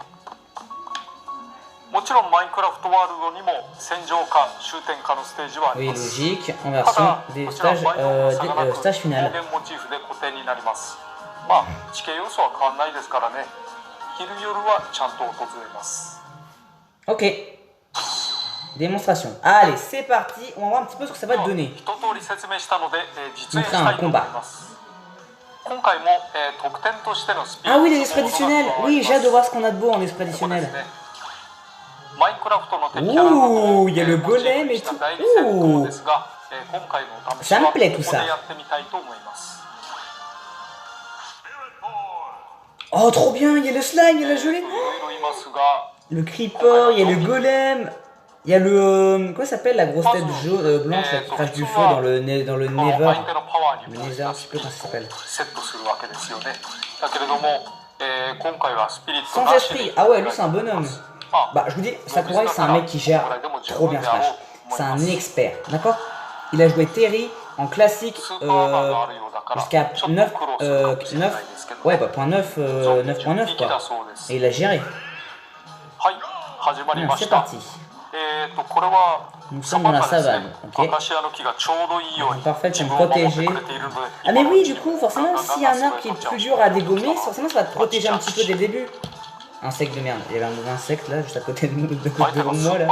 もちろんマインクラフトワールドにも戦場化、終点化のステージはあります。 Oui, logique, en version des stages finales. モチーフで固定になります。まあ地形要素は変わらないですからね。昼夜はちゃんと訪れます。 Ok. Démonstration. Allez, c'est parti. On va voir un petit peu ce que ça va te donner. On fera un combat. Ah oui, les esprits additionnels. Oui, j'ai hâte de voir ce qu'on a de beau en esprits additionnels. Ouh, il y a le golem et tout. Ouh. Ça me plaît tout ça. Oh, trop bien. Il y a le slime, il y a la gelée. Le creeper, il y a le golem. Il y a le. Comment ça s'appelle la grosse tête blanche là, qui crache du feu dans le Nether. Le Nether, je sais plus comment ça s'appelle. Sans esprit. Ah ouais, lui c'est un bonhomme. Bah, je vous dis, Sakurai c'est un mec qui gère trop bien Smash. C'est un expert, d'accord? Il a joué Terry en classique jusqu'à 9. Ouais, bah, point 9, 9.9 quoi. Et il a géré. C'est parti. Nous sommes dans la savane, ok. Parfait pour me protéger. Ah mais oui, du coup, forcément, s'il y a un arbre qui est plus dur à dégommer, forcément ça va te protéger un petit peu dès le début. Insecte de merde, il y avait un insecte là, juste à côté de devant moi là.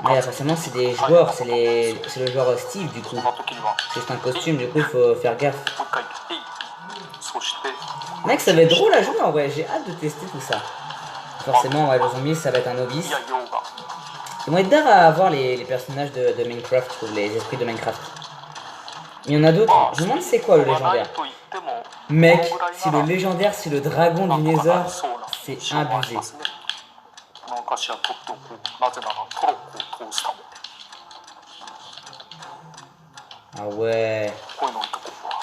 Mais forcément c'est des joueurs, c'est le joueur Steve du coup. C'est juste un costume, du coup il faut faire gaffe. Mec, ça va être drôle à jouer en vrai, j'ai hâte de tester tout ça. Forcément, ouais, le zombie ça va être un novice. Ils vont être d'art à avoir les personnages de Minecraft, je trouve, les esprits de Minecraft. Il y en a d'autres, je me demande c'est quoi le légendaire. Mec, si le légendaire c'est le dragon du Nether, c'est abusé. Ah ouais.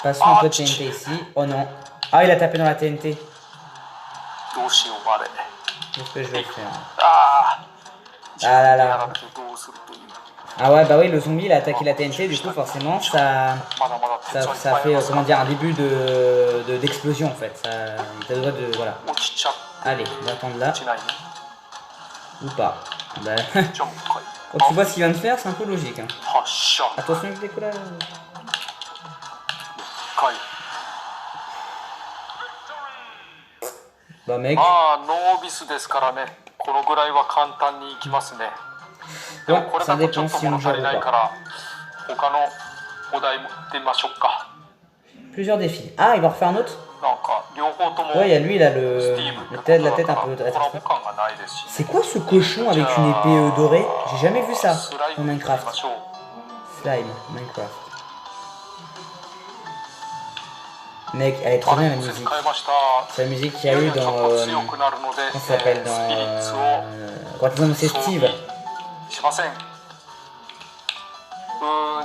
Passons un peu de TNT ici. Oh non. Ah, il a tapé dans la TNT. Qu'est-ce que je vais faire? Ah là là. Ah ouais, bah oui, le zombie il a attaqué la TNT, du coup forcément ça fait comment dire un début d'explosion en fait. Ça, il t'a le droit de. Voilà. Allez, on va attendre là. Ou pas. Bah, quand tu vois ce qu'il vient de faire, c'est un peu logique. Hein. Attention, je décolle là. Bah mec. Bon, ça dépend si on joue ou pas. 他のお題も行ってみましょうか。 Plusieurs défis. Ah, il va en refaire un autre? なんか両方とも Ouais, il y a lui, il a スティーブって la こと tête だ un から peu コラボ感がないですしね。 C'est quoi ce cochon avec une épée dorée? J'ai jamais vu ça スライ dans ム行ってみま Minecraft. しょう。 Slime, Minecraft. Mec, elle est trop bien la 変 musique. えました。 C'est la musique qu'il y a eu ちょ dans. っと強くなるので、 Comment ça s'appelle スピリッツを Quand ils ont c'est 装 Steve. 備しません。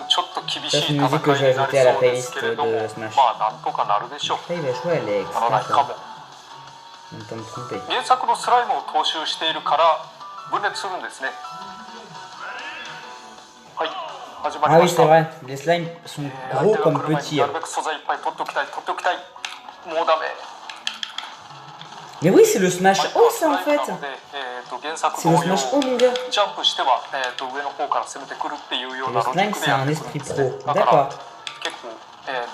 ちょっと厳し Ça, い c'est 戦 une い musique que に j'ai なり ajoutée à la そうですけれ playlist ども、 de Smash. まあなんとかなるでしょう。 Là, il va jouer Alex. ならないかも。 D'accord. On peut me tromper. 原作のスライムを踏襲しているから分裂するんですね。はい、始ま Ah り oui, まし c'est た。 vrai. Les slimes sont 相 gros 手が comme 来る前に petits. なるべく素材いっぱい取っておきたい、取っておきたい。もうダメ。 Mais oui, c'est le Smash O, ça en fait. なので原作 C'est le 同様 Smash O, mon gars. ジャンプしては、上の方から攻めてくるっていうよう Et な le ロジッ slime, ク c'est でや un ってくるん esprit ですね。 pro. だから D'accord. 結構、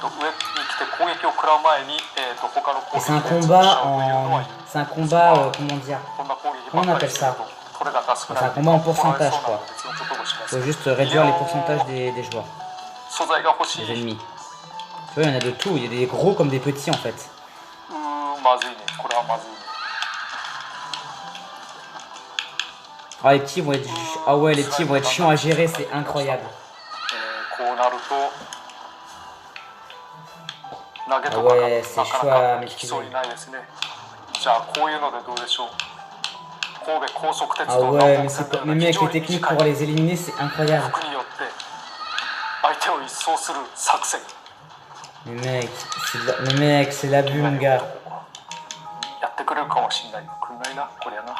上に来て攻撃を食らう前に、他の攻 Et 撃 c'est un で潰しち combat ゃうというのは en. C'est un combat, comment dire? こんな攻撃 Comment ば on っかり appelle してる ça? とトレが少ない C'est un combat en 怒られ pourcentage, そうな quoi. ので別のことをします Faut juste réduire les pourcentages des joueurs, 素材が欲しい。 des ennemis. Tu vois, il y en a de tout. Il y a des gros comme des petits, en fait. まずいね。これはまずいね。 Ah, les petits vont être. Ah ouais, les petits vont être chiants à gérer, c'est incroyable. こうなると投げと Ah かが ouais, な c'est か chaud な à か効きそう maîtriser. にないですね。じゃあこういうのでどうでしょう。神戸高速鉄 Ah 道 ouais, 南 mais 北線 c'est の pas... よう Mais な非 mec, 常 les に techniques 短い pour les éliminer, c'est incroyable. 服によって相手を一掃する作戦。 Mais mec, c'est l'abus, mon gars. やってくれるかもしんない。くんないな、こりゃな。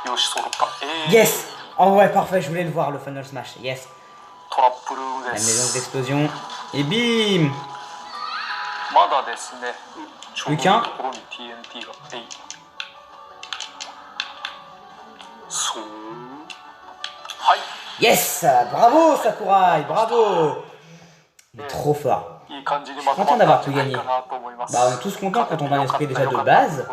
よし、揃った。Yes! Oh ouais, parfait, je voulais le voir, le Final Smash. Yes. トラップルーム La で maison す。 d'explosion. Et bim! まだですね。ちょうどいい Lucas ところに TNT が。そう。はい。 Yes! Bravo, Sakurai! Bravo! Il est trop fort. いい感じにまとま Content ったん d'avoir じ tout ゃない gagné. かなと思います。 Bah, on est tous contents quand on a un esprit déjà de base.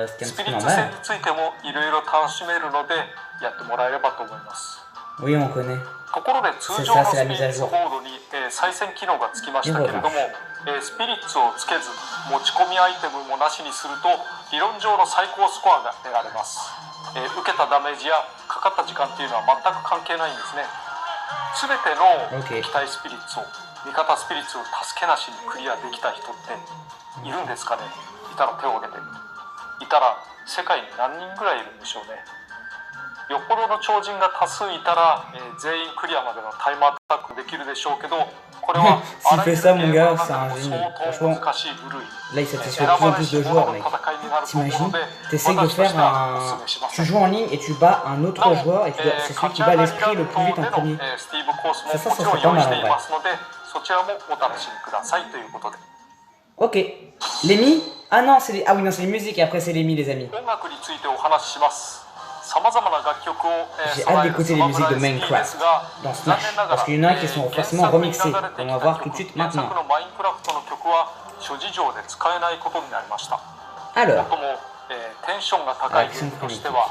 Ce qui est un ス petit ピ peu リッツ戦 normal. についてもいろいろ楽しめるのでやってもらえればと思います。 Oui, on connaît. ところで通常のスピリッツボードに、再戦機能がつきましたけれども、スピリッツをつけず持ち込みアイテムもなしにすると理論上の最高スコアが得られます。受けたダメージやかかった時間っていうのは全く関係ないんですね。全ての機体スピリッツを味方スピリッツを助けなしにクリアできた人っているんですかね。いたら手を挙げて。いたら世界に何人ぐらいいるんでしょうね。よっぽどの超人が多数いたら、全員クリアまでのタイムアタックできるでしょうけど、これは S'il fait ça, mon gars, c'est un génie. 相当難しい部類。 Là, il satisfait de plus en plus de joueurs, mec. T'imagines? T'essayes de faire un... Tu joues en ligne et tu bats un autre joueur et c'est celui qui bat l'esprit le plus vite en premier. Ça serait pas mal en vrai. そちらもお楽しみくださいということで。 Ok. Les mi? Ah non, c'est les... Ah oui, non, c'est les musiques et après c'est les mi, les amis. 音楽についてお話しします。様々な楽曲を J'ai hâte d'écouter les musiques de Minecraft dans Smash. Parce qu'il y en a qui sont forcément remixées. On va voir tout de suite maintenant. 原作のマインクラフトの曲は諸事情で使えないことになりました。 Alors, もテンションが高い点としては、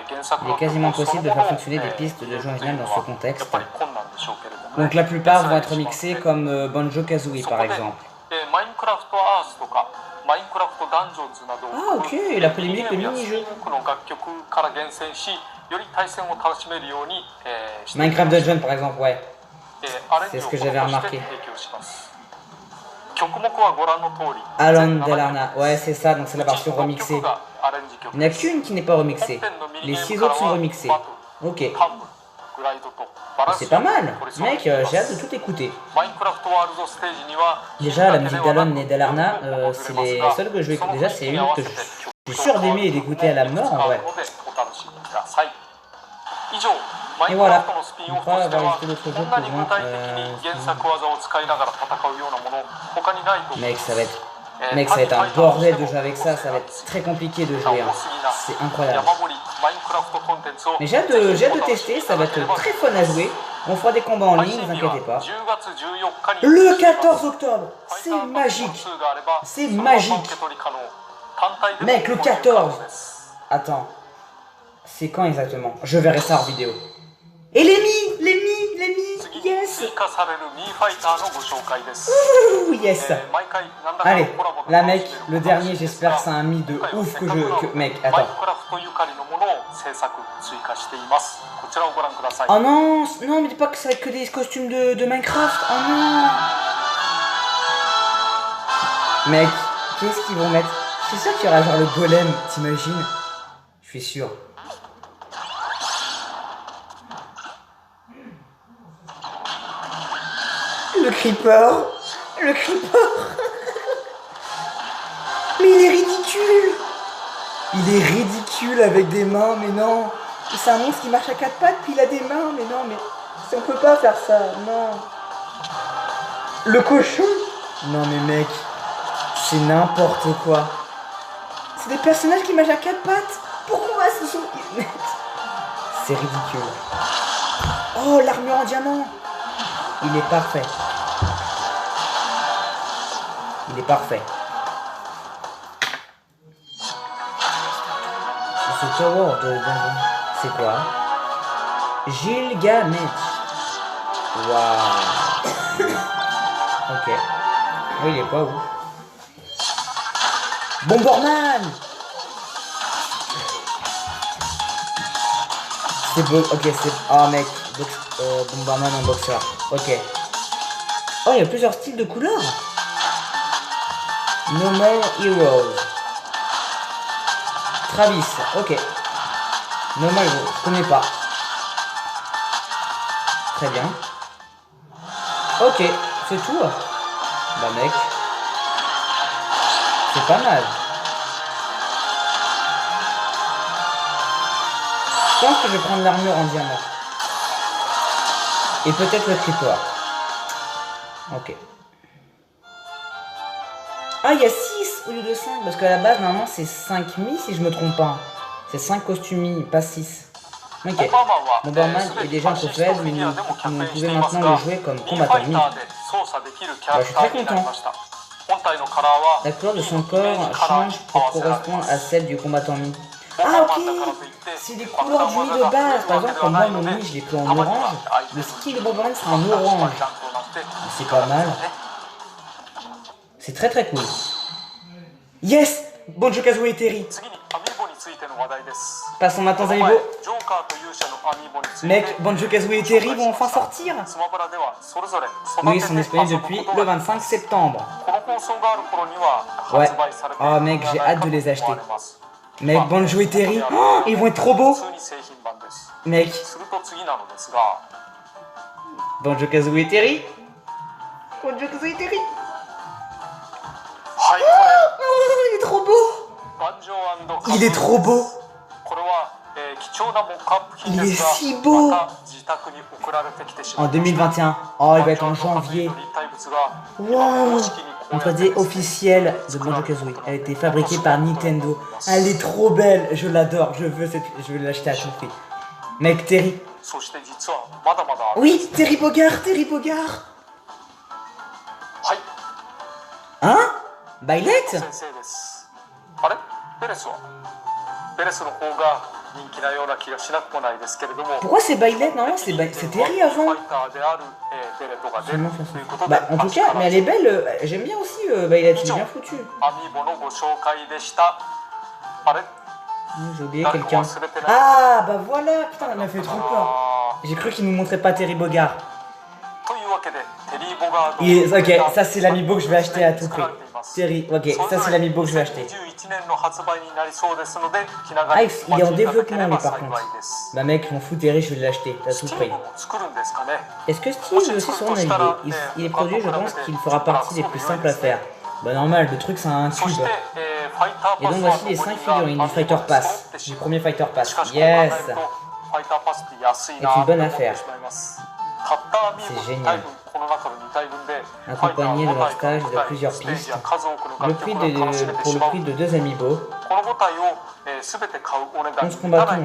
原作 il の est quasiment 曲そ possible の de も faire のを fonctionner des pistes de jeu original dans ce やっ contexte. ぱり困難でしょうけれどもね。 Donc la plupart vont être remixés comme Banjo-Kazooie par exemple. マインクラフトアースとかマインクラフトダンジョンズなど Ah ok, il a pris les musiques de mini-jeux. 多くの楽曲から厳選し、より対戦を楽しめるように、して Minecraft Dungeon par exemple, ouais. アレンジ C'est を ce que 施 j'avais して remarqué. 提供します。曲目はご覧の通り。 Alan Delarna, ouais c'est ça, donc c'est la version 全7 remixée. 曲がアレンジ曲 Il n'y en a です qu'une qui n'est pas remixée. Les 6 autres sont remixés. Ok, タンブル、グライドとバランス c'est pas mal. これそう Mec, j'ai hâte de tout écouter. マインクラフトワールドステージには Déjà, la musique d'Alan et Delarna, c'est les seules que je vais écouter. Déjà, c'est une que je suis sûr d'aimer et d'écouter à la mort en vrai. 以上、マインクラフトのスピンオフとしては、こんなに具体的に原作技を使いながら戦うようなもの、他にないと思い Mec, ます ça va être... Mec, ça va être un bordel de jouer avec ça, ça va être très compliqué de jouer. Hein. C'est incroyable. Mais j'ai hâte de tester, ça va être très fun à jouer. On fera des combats en ligne, ne vous inquiétez pas. Le 14 octobre, c'est magique. C'est magique. Mec, le 14. Attends, c'est quand exactement? Je verrai ça en vidéo. Et les mi, yes. 追加されるミーファイターのご紹介です。 Ouh, yes. 毎回何らかの Allez, コラボが là 楽しめ mec, る le ことを dernier, しているんです j'espère が que c'est un mi de 今回は ouf せ que っかくの mec, マイン attends. クラフトゆかりのものを制作追加しています。こちらをご覧ください。 Oh non, non, mais dis pas que ça va être que des costumes de Minecraft. Oh non. Mec, qu'est-ce qu'ils vont mettre? C'est sûr qu'il y aura genre le golem, t'imagines? Je suis sûr. Le creeper. Le creeper. Mais il est ridicule. Il est ridicule avec des mains, mais non. C'est un monstre qui marche à quatre pattes, puis il a des mains, mais non, mais on peut pas faire ça, non. Le cochon. Non mais mec, c'est n'importe quoi. C'est des personnages qui marchent à quatre pattes. Pourquoi ce sont... C'est ridicule. Oh, l'armure en diamant. Il est parfait. Il est parfait. Ce tower de... C'est quoi? Gilgamesh. Waouh. Ok. Oui, il est pas où? Bomberman. C'est beau. Ok, c'est... Ah mec. Bomberman en boxeur. Ok. Oh, il y a plusieurs styles de couleurs. No More Heroes. Travis. Ok. No More Heroes. Je connais pas. Très bien. Ok. C'est tout. Bah mec. C'est pas mal. Je pense que je vais prendre l'armure en diamant. Et peut-être le creeper. Ok. Ah, il y a 6 au lieu de 5. Parce qu'à la base, normalement, c'est 5 mi si je me trompe pas. C'est 5 costumes pas 6. Ok. Bomberman est déjà un peu faible, mais vous pouvez maintenant le jouer comme combattant mi. Bah, je suis très content. La couleur de son corps change pour correspondre à celle du combattant mi. Ah ok, c'est des couleurs du mi de base. Par exemple, comme moi, mon mi, je l'ai pris en orange. Le skill de Bomberman sera en orange. C'est pas mal. C'est très très cool. Yes, Banjo-Kazooie et Terry. Passons maintenant aux amiibo. Mec, Banjo-Kazooie et Terry vont enfin sortir. Oui, ils sont disponibles depuis le 25 septembre. Ouais. Oh mec, j'ai hâte de les acheter. Mec, Banjo et Terry, oh, ils vont être trop beaux. Mec. Banjo-Kazooie et Terry. Banjo-Kazooie et Terry. Oh, il est trop beau. Il est trop beau. Il est si beau. En 2021. Oh, il va être en janvier. Wow. Une 3D officielle de Banjo-Kazooie. Elle a été fabriquée par Nintendo. Elle est trop belle. Je l'adore. Je vais l'acheter à tout prix. Mec, Terry. Oui, Terry Bogard. Terry Bogard. Hein? Bailette? Pourquoi c'est Bailette? Non, c'est Terry avant. Bah, en tout cas, mais elle est belle. J'aime bien aussi Bailette, elle est bien foutue. J'ai oublié quelqu'un. Ah, bah voilà. Putain, elle m'a fait trop peur. J'ai cru qu'il nous montrait pas Terry Bogard. Ok, ça c'est l'amiibo que je vais acheter à tout prix. Terry, ok, ça c'est l'amiibo que je vais acheter. Ah, il est en développement mais par contre. Bah mec, je m'en fous Terry, je vais l'acheter à tout prix. Est-ce que Steve est aussi sur un amiibo? Il est produit, je pense qu'il fera partie des plus simples à faire. Bah normal, le truc c'est un tube. Et donc voici les 5 figurines du Fighter Pass. Du premier Fighter Pass. Yes. C'est une bonne affaire. C'est génial. Accompagné de leur stage et de plusieurs pistes. Pour le prix de 2 amiibo. 11 combattants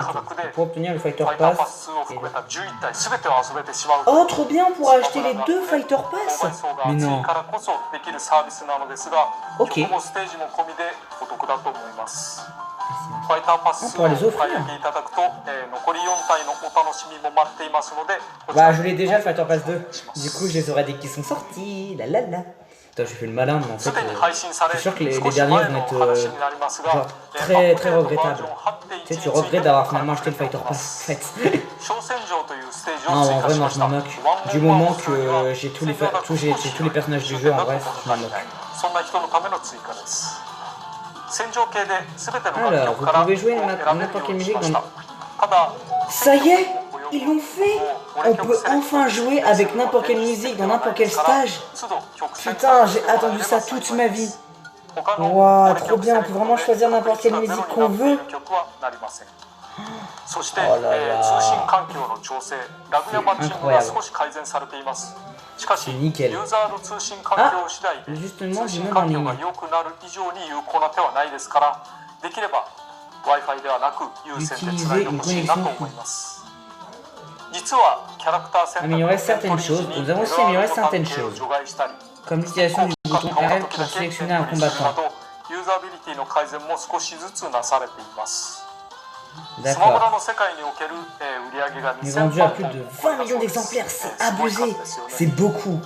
pour obtenir le Fighter Pass. Oh, trop bien, on pourra acheter les 2 Fighter Pass. Mais non. Ok. ファイターパス数をお pour les 買い offrir. 上げいただくと、残り4体のお楽しみも待っていますので、Bah, je l'ai déjà le Fighter Pass 2. Du coup, je les aurai dès qu'ils sont sortis. La la la. Attends, j'ai fait le malin, mais en fait, すでに配信され、je suis sûr que les 少し derniers 前 vont の être 話になりますが、 genre アッ très プ très デートバージョ regrettables. ン 8.1 Tu sais, に tu ついて regrettes d'avoir も finalement 書か acheté れ le てお Fighter りま Pass. す。 En fait. 小戦場というステージを Non, 追 en 加 vrai, し moi ま je し m'en た。 moque. Du moment que j'ai tous les personnages du jeu, en vrai, je m'en moque. そんな人のための追加です。戦場系で全ての楽 Alors, 曲 vous から pouvez jouer 選べる n'importe よう quelle にし musique ま dans し le... た。ただ、 Ça y est, ils l'ont fait. On peut enfin jouer avec n'importe quelle musique dans n'importe quel stage. Putain, j'ai attendu ça toute ma vie. Waouh, trop bien, on peut vraiment choisir n'importe quelle musique qu'on veut. そして、 Oh là là. 通信環境の調整、ラグやマッチングが少し改善されています。しかし、ユ nickel. ーザーの通信環境次第で justement, 通信環境が良くなる以上に有効な手はないですから、できれば Wi-Fi ではなく有線でつないでほしいなと思います。実はキャラクター選択の Améliorer certaines choses, nous avons aussi amélioré certaines choses, comme l'utilisation du bouton RL pour sélectionner un combattant. ユーザビリティの改善も少しずつなされています。 D'accord. Ils ont vendu à plus de 20 millions d'exemplaires, c'est abusé, c'est beaucoup.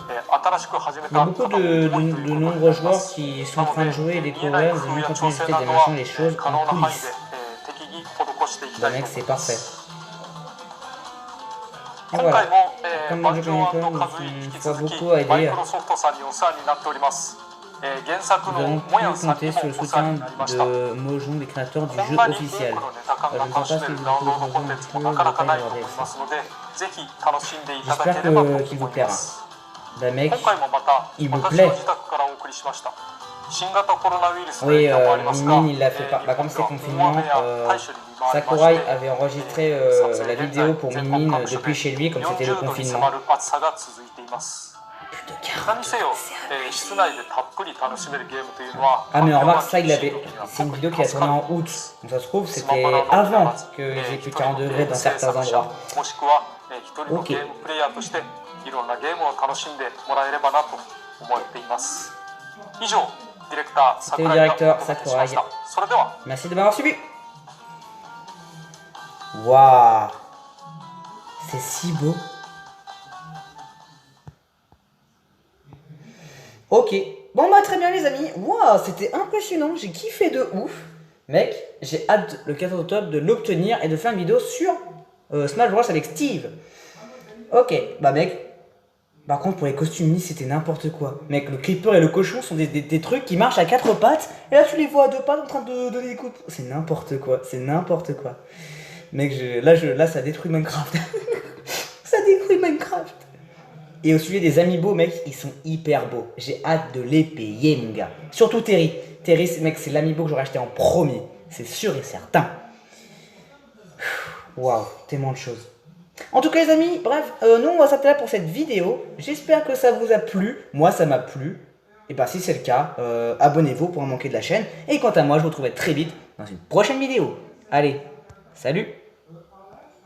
Il y a beaucoup de nombreux joueurs qui sont en train de jouer et découvrir, ils vont continuer de faire des machins, les choses en coulisses. Bah mec, c'est parfait. Et voilà, comme le jeu Connector, il faut beaucoup à aider. Nous avons pu compter sur le soutien de Mojang, des créateurs du jeu officiel. Je ne pense pas si vous pouvez rejoindre un peu le détail de leur DLC. J'espère qu'il vous plaira. Bah mec, il me plaît. Oui, Mimine il l'a fait pas. Bah comme c'est confinement, Sakurai avait enregistré la vidéo pour Mimine depuis chez lui comme c'était le confinement. Plus de 40, c'est Ah mais remarque ça il avait... C'est une vidéo qui a tourné en août. Donc ça se trouve c'était avant qu'il ait plus de 40 degrés dans certains endroits. Ok. C'était le directeur Sakurai. Merci de m'avoir suivi. Waouh. C'est si beau. Ok, bon bah très bien les amis, waouh, c'était impressionnant, j'ai kiffé de ouf. Mec, j'ai hâte le 14 octobre de l'obtenir et de faire une vidéo sur Smash Bros avec Steve. Ok, bah mec, par contre pour les costumes c'était n'importe quoi. Mec, le creeper et le cochon sont des trucs qui marchent à 4 pattes, et là tu les vois à 2 pattes en train de donner des coups. C'est n'importe quoi, c'est n'importe quoi. Mec, là ça détruit Minecraft. Ça détruit Minecraft. Et au sujet des amiibo, mec, ils sont hyper beaux. J'ai hâte de les payer, mon gars. Surtout Terry. Terry, mec, c'est l'amiibo que j'aurais acheté en premier. C'est sûr et certain. Waouh, tellement de choses. En tout cas, les amis, bref, nous, on va s'arrêter là pour cette vidéo. J'espère que ça vous a plu. Moi, ça m'a plu. Et bah, si c'est le cas, abonnez-vous pour en manquer de la chaîne. Et quant à moi, je vous retrouverai très vite dans une prochaine vidéo. Allez, salut!